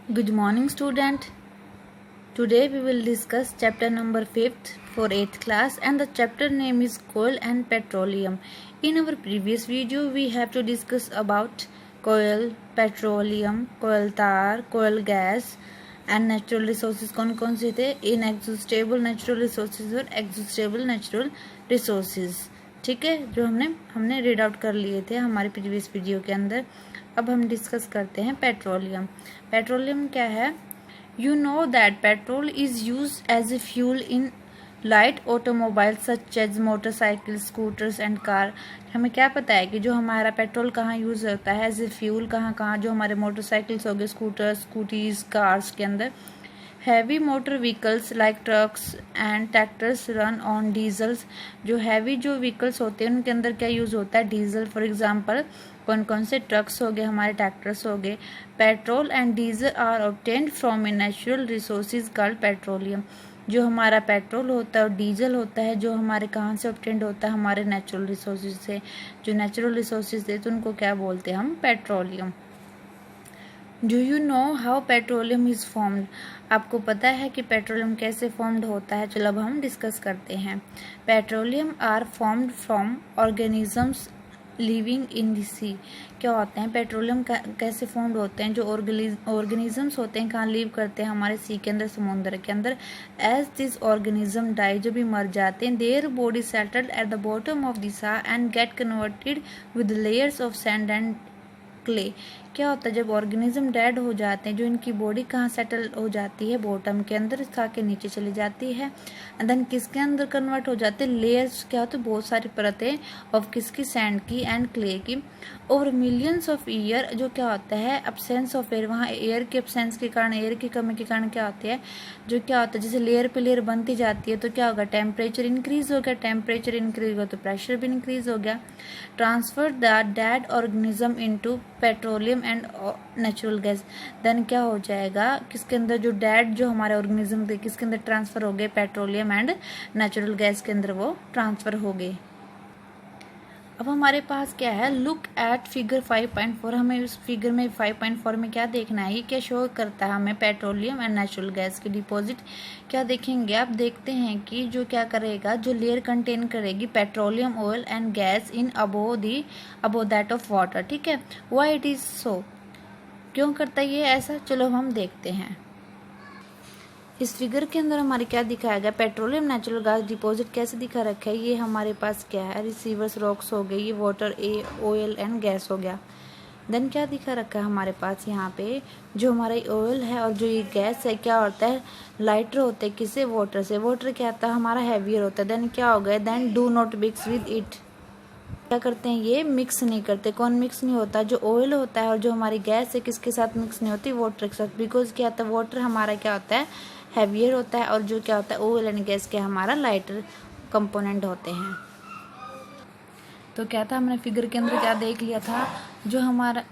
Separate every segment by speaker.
Speaker 1: Good morning, student. Today we will discuss chapter number 5th for 8th class, and the chapter name is coal and petroleum. In our previous video we have to discuss about coal, petroleum, coal tar, coal gas and natural resources कौन कौन से थे, inexhaustible natural resources और exhaustible natural resources. ठीक है, जो हमने read out कर लिए थे हमारे प्रीवियस वीडियो के अंदर. अब हम डिस्कस करते हैं पेट्रोलियम. पेट्रोलियम क्या है? You know that petrol is use as a fuel in light automobile such as motorcycle, scooters and car. हमें क्या पता है कि जो हमारा पेट्रोल कहाँ यूज़ होता है एज ए फ्यूल, कहाँ जो हमारे मोटरसाइकिल्स हो गए, स्कूटर्स, स्कूटीज, कार्स के अंदर. Heavy motor vehicles like trucks and tractors run on diesels. जो हैवी जो व्हीकल्स होते हैं उनके अंदर क्या यूज़ होता है? डीजल. फॉर एग्जांपल कौन कौन से ट्रक्स हो गए, हमारे ट्रैक्टर्स हो गए. Petrol and diesel are obtained from a natural resources called petroleum. जो हमारा पेट्रोल होता है और डीजल होता है जो हमारे कहाँ से ऑब्टेन्ड होता है? हमारे नेचुरल रिसोर्सेज से. जो नेचुरल रिसोर्सेज थे तो उनको क्या बोलते हैं हम? Petroleum. Do you know how petroleum is formed? आपको पता है कि पेट्रोलियम कैसे फॉर्म्ड होता है? चलो अब हम डिस्कस करते हैं. Petroleum are formed from organisms living in the sea. क्या होते हैं पेट्रोलियम कैसे फॉर्म्ड होते हैं? जो ऑर्गेनिजम्स होते हैं कहाँ लिव करते हैं? हमारे सी के अंदर, समुद्र के अंदर. एज दिस ऑर्गेनिज्म डाई, जो भी मर जाते हैं, their body settled at the bottom of the sea and get converted with layers of sand and clay. क्या होता है जब ऑर्गेनिज्म डेड हो जाते हैं, जो इनकी बॉडी कहाँ सेटल हो जाती है? बॉटम के अंदर, सा के नीचे चली जाती है. एंड देन किसके अंदर कन्वर्ट हो जाते हैं? लेयर्स. क्या होते हैं? बहुत सारी परतें ऑफ किसकी? सैंड की एंड क्ले की. Over millions of year. जो क्या होता है? Absence of air. वहाँ एयर के एब्सेंस के कारण, एयर की कमी के कारण क्या होती है? जो क्या होता है जैसे लेयर पे लेयर बनती जाती है तो क्या होगा? टेम्परेचर इंक्रीज हो गया. टेम्परेचर इंक्रीज होगा तो प्रेशर भी इंक्रीज हो गया. Transfer the dead organism into petroleum and natural gas. Then क्या हो जाएगा? किसके अंदर? जो डेड जो हमारे ऑर्गेनिज्म थे किसके अंदर ट्रांसफर हो गए? पेट्रोलियम एंड नेचुरल गैस के अंदर वो ट्रांसफर हो गए. अब हमारे पास क्या है? Look at figure 5.4. हमें उस फिगर में 5.4 में क्या देखना है? ये क्या शो करता है हमें? पेट्रोलियम एंड नेचुरल गैस की डिपॉजिट. क्या देखेंगे आप? देखते हैं कि जो क्या करेगा, जो लेयर कंटेन करेगी petroleum, oil and gas in above that of water. ठीक है, व्हाई इट इज सो? क्यों करता है ये ऐसा? चलो हम देखते हैं. इस फिगर के अंदर हमारे क्या दिखाया गया? पेट्रोलियम नेचुरल गैस डिपॉजिट कैसे दिखा रखा है? ये हमारे पास क्या है? रिसीवर्स रॉक्स हो गई, ये वाटर, ऑयल एंड गैस हो गया. देन क्या दिखा रखा है हमारे पास? यहाँ पे जो हमारा ऑयल है और जो ये गैस है क्या होता है? लाइटर होता है. किससे? वाटर से. वाटर क्या होता है? हमारा हैवियर होता है. देन क्या हो गया? Then do not mix with it. क्या करते हैं? ये मिक्स नहीं करते. कौन मिक्स नहीं होता? जो ऑयल होता है और जो हमारी गैस है किसके साथ मिक्स नहीं होती? वाटर के साथ. बिकॉज क्या होता है? वाटर हमारा क्या होता है? हैवियर होता है और जो क्या होता है? ऑयल एंड गैस के हमारा लाइटर कंपोनेंट होते हैं. तो क्या था? हमने फिगर के अंदर क्या देख लिया था? जो हमारा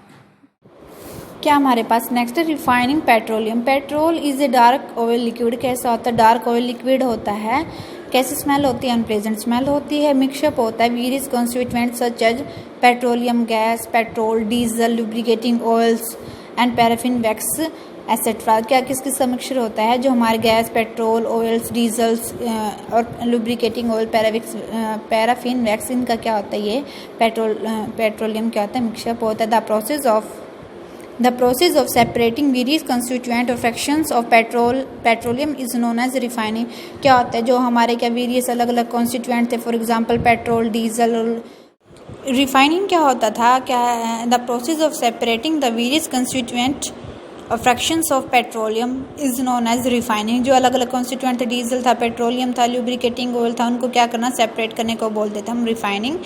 Speaker 1: क्या हमारे पास नेक्स्ट है? Refining petroleum. Petrol is a dark oil liquid. कैसा होता है? डार्क ऑयल लिक्विड होता है. कैसी स्मेल होती है? अनप्लेजेंट स्मेल होती है. मिक्सअप होता है various constituent such as petroleum gas, petrol, diesel, lubricating oils and paraffin wax etcetera. क्या किस किस का मिक्सचर होता है? जो हमारे गैस, पेट्रोल, ऑयल्स, डीजल्स और लुब्रिकेटिंग ऑयल, पैराफिन वैक्स, इनका क्या होता है? ये पेट्रोलियम क्या होता है? मिक्सअप होता है. The process of separating various constituent or fractions of petroleum is known as refining. क्या होता है? जो हमारे क्या वेरियस अलग अलग कॉन्स्टिट्यूएंट थे, फॉर एग्जांपल पेट्रोल, डीजल और रिफाइनिंग क्या होता था? क्या the process of separating the various constituent और fractions of petroleum is known as refining. जो अलग अलग कॉन्स्टिट्यूएंट थे, डीजल था, पेट्रोलियम था, लुब्रिकेटिंग ऑयल था, उनको क्या करना? सेपरेट करने को बोलते थे हम refining.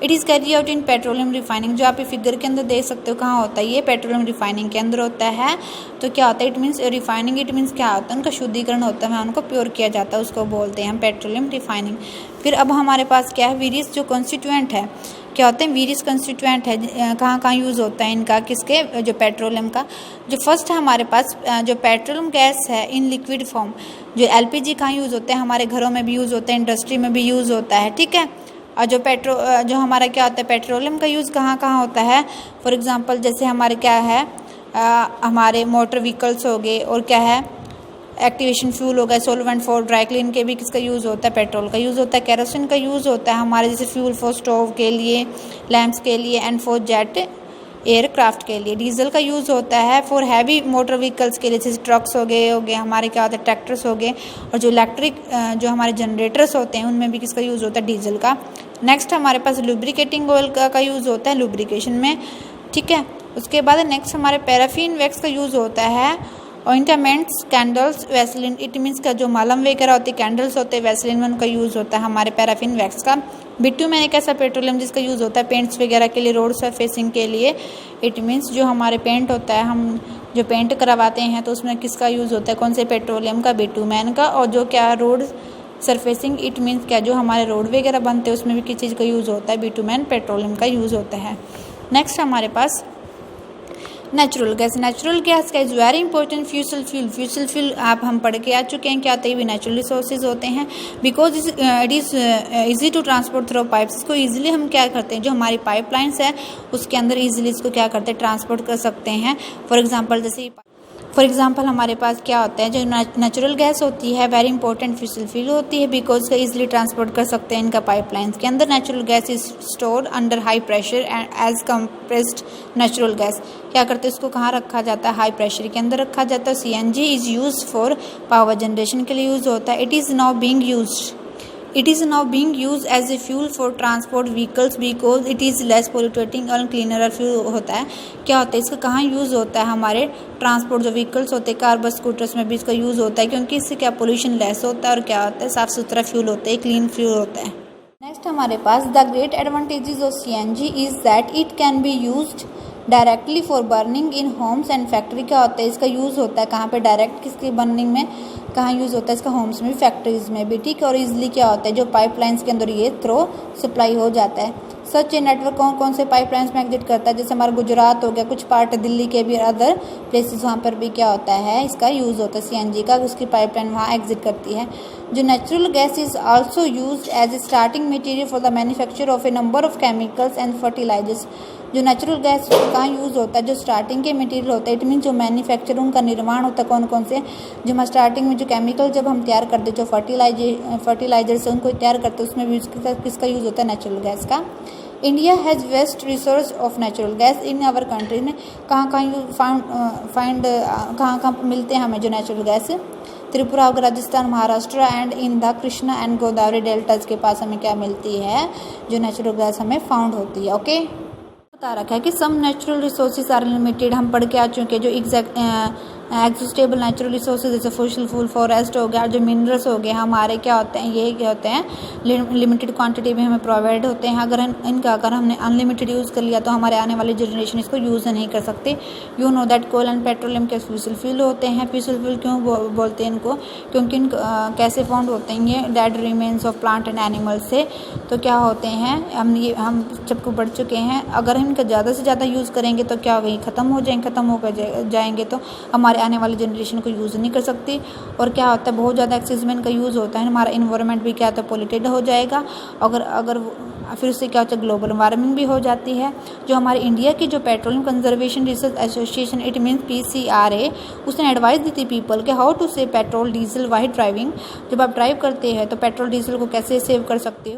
Speaker 1: It is carry out in petroleum refining. जो आप फिगर के अंदर देख सकते हो कहाँ होता है? ये पेट्रोलियम रिफाइनिंग के अंदर होता है. तो क्या होता है? It means refining. It means क्या होता है? उनका शुद्धिकरण होता है, उनको प्योर किया जाता है, उसको बोलते हैं हम पेट्रोलियम रिफाइनिंग. फिर अब हमारे पास क्या है? वेरियस जो कॉन्स्टिट्यूएंट है क्या होते हैं? वेरियस कंस्टिट्यूएंट है. कहाँ कहाँ यूज़ होता है इनका? किसके? जो पेट्रोलियम का. जो फर्स्ट है हमारे पास जो पेट्रोलियम गैस है इन लिक्विड फॉर्म. जो एलपीजी कहाँ यूज़ होते हैं? हमारे घरों में भी यूज़ होता है, इंडस्ट्री में भी यूज़ होता है. ठीक है. और जो हमारा क्या होता है? पेट्रोलियम का यूज़ कहाँ कहाँ होता है? फॉर एग्जांपल जैसे हमारे क्या है हमारे मोटर व्हीकल्स हो गए, और क्या है एक्टिवेशन फ्यूल हो गया, सोलवेंट फॉर ड्राई क्लीन के भी किसका यूज़ होता है, पेट्रोल का यूज़ होता है। केरोसिन का यूज़ होता है हमारे जैसे फ्यूल फॉर स्टोव के लिए, लैंप्स के लिए, एंड फॉर जेट एयरक्राफ्ट के लिए। डीजल का यूज़ होता है फॉर हैवी मोटर व्हीकल्स के लिए, जैसे ट्रक्स हो गए हमारे क्या होता है ट्रैक्टर्स हो गए, और जो इलेक्ट्रिक जो हमारे जनरेटर्स होते हैं उनमें भी किसका यूज़ होता है, डीजल का। नेक्स्ट हमारे पास लुब्रिकेटिंग ऑयल का यूज़ होता है लुब्रिकेशन में, ठीक है। उसके बाद नेक्स्ट हमारे पैराफिन वैक्स का यूज़ होता है, ointments, candles, Vaseline, it means का जो मलहम वगैरह होती है, कैंडल्स होते हैं, वैसलिन में उनका यूज़ होता है हमारे पैराफिन वैक्स का। बिटुमेन एक ऐसा पेट्रोलियम जिसका यूज़ होता है पेंट्स वगैरह के लिए, रोड सरफेसिंग के लिए। इट मीन्स जो हमारे पेंट होता है, हम जो पेंट करवाते हैं तो उसमें किसका यूज़ होता है, कौन से पेट्रोलियम का, बिटुमेन का। और जो क्या रोड सरफेसिंग, इट मीन्स क्या जो हमारे रोड वगैरह बनते हैं उसमें भी किस चीज़ का यूज़ होता है, बिटुमेन पेट्रोलियम का यूज़ होता है। नेक्स्ट हमारे पास नेचुरल गैस। नेचुरल गैस का is very important fossil fuel. Fossil fuel आप हम पढ़ के आ चुके हैं, क्या होता है, ये भी नेचुरल रिसोर्सेज होते हैं। Because it is easy to transport through pipes. इसको ईजिली हम क्या करते हैं, जो हमारी पाइपलाइंस है उसके अंदर ईजिली इसको क्या करते हैं, ट्रांसपोर्ट कर सकते हैं। फॉर एग्जाम्पल हमारे पास क्या होता है, जो नेचुरल गैस होती है वेरी इंपॉर्टेंट फ्यूसल फ्यूल होती है, बिकॉज इसका ईजिली ट्रांसपोर्ट कर सकते हैं इनका पाइपलाइंस के अंदर। Natural gas is stored under high pressure as compressed natural gas. क्या करते हैं, इसको कहाँ रखा जाता है, हाई प्रेशर के अंदर रखा जाता है। CNG is use for power generation के लिए यूज़ होता है। It is now being used as a fuel for transport vehicles because it is less polluting और cleaner fuel होता है। क्या होता है, इसका कहाँ यूज़ होता है, हमारे ट्रांसपोर्ट जो व्हीकल्स होते हैं, कार बस स्कूटर्स में भी इसका यूज़ होता है, क्योंकि इससे क्या पोल्यूशन लेस होता है और क्या होता है, साफ़ सुथरा फ्यूल होता है, क्लीन फ्यूल होता है। नेक्स्ट हमारे पास the great advantages of CNG is that it can be used directly for burning in homes and factory. क्या होता है, इसका यूज़ होता है कहाँ पे, डायरेक्ट किसकी बर्निंग में, कहाँ यूज़ होता है इसका, होम्स में भी, फैक्ट्रीज में भी, ठीक है। और इजीली क्या होता है, जो पाइपलाइंस के अंदर ये थ्रो सप्लाई हो जाता है। सच ए नेटवर्क कौन कौन से पाइपलाइंस में एग्जिट करता है, जैसे हमारा गुजरात हो गया, कुछ पार्ट दिल्ली के भी, अदर प्लेसेस वहाँ पर भी क्या होता है, इसका यूज़ होता है CNG का, उसकी पाइपलाइन वहाँ एग्जिट करती है। जो natural gas is also used as a starting material for the manufacture of a number of chemicals and fertilisers. जो नेचुरल गैस कहाँ यूज़ होता है, जो स्टार्टिंग के मटेरियल होता है, इट मीन जो मैन्युफैक्चर उनका निर्माण होता है, कौन कौन से, जो हम स्टार्टिंग में जो केमिकल जब हम तैयार करते हैं, जो फर्टिलाइजर से उनको तैयार करते हैं, उसमें भी किसका यूज़ होता है, नेचुरल गैस का। India has vast resource of natural gas in our country में। कहाँ कहाँ मिलते हैं हमें जो natural gas, Tripura, Rajasthan, Maharashtra and in the Krishna and Godavari deltas के पास हमें क्या मिलती है, जो नेचुरल गैस हमें फाउंड होती है। ओके, बता रखा है कि some natural resources are limited, हम पढ़ के आ चुके हैं। जो एग्जिस्टेबल नेचुरल रिसोर्सेज जैसे फॉसिल फ्यूल, फॉरेस्ट हो गया, जो मिनरल्स हो गए हमारे क्या होते हैं, ये क्या होते हैं, लिमिटेड क्वांटिटी में हमें प्रोवाइड होते हैं। अगर हमने अनलिमिटेड यूज़ कर लिया तो हमारे आने वाली जनरेशन इसको यूज़ नहीं कर सकते। You know that coal and petroleum के फ्यूसल फ्यूल होते हैं। फ्यूसल फ्यूल क्यों बोलते हैं इनको, क्योंकि कैसे फाउंड होते हैं, ये dead remains of plant and animal से। तो क्या होते हैं, हम सबको बढ़ चुके हैं, अगर इनका ज़्यादा से ज़्यादा यूज़ करेंगे तो क्या होगा, ख़त्म हो जाएंगे तो हमारे आने वाली जनरेशन को यूज़ नहीं कर सकती। और क्या होता है, बहुत ज़्यादा एक्सेस में इनका यूज़ होता है, हमारा इन्वायरमेंट भी क्या होता है, पोल्यूटेड हो जाएगा। अगर फिर उससे क्या होता है, ग्लोबल वार्मिंग भी हो जाती है। जो हमारे इंडिया की जो petroleum conservation research association, it means PCRA, उसने एडवाइस दी थी पीपल के how to save petrol diesel while driving. जब आप ड्राइव करते हैं तो पेट्रोल डीजल को कैसे सेव कर सकते हो।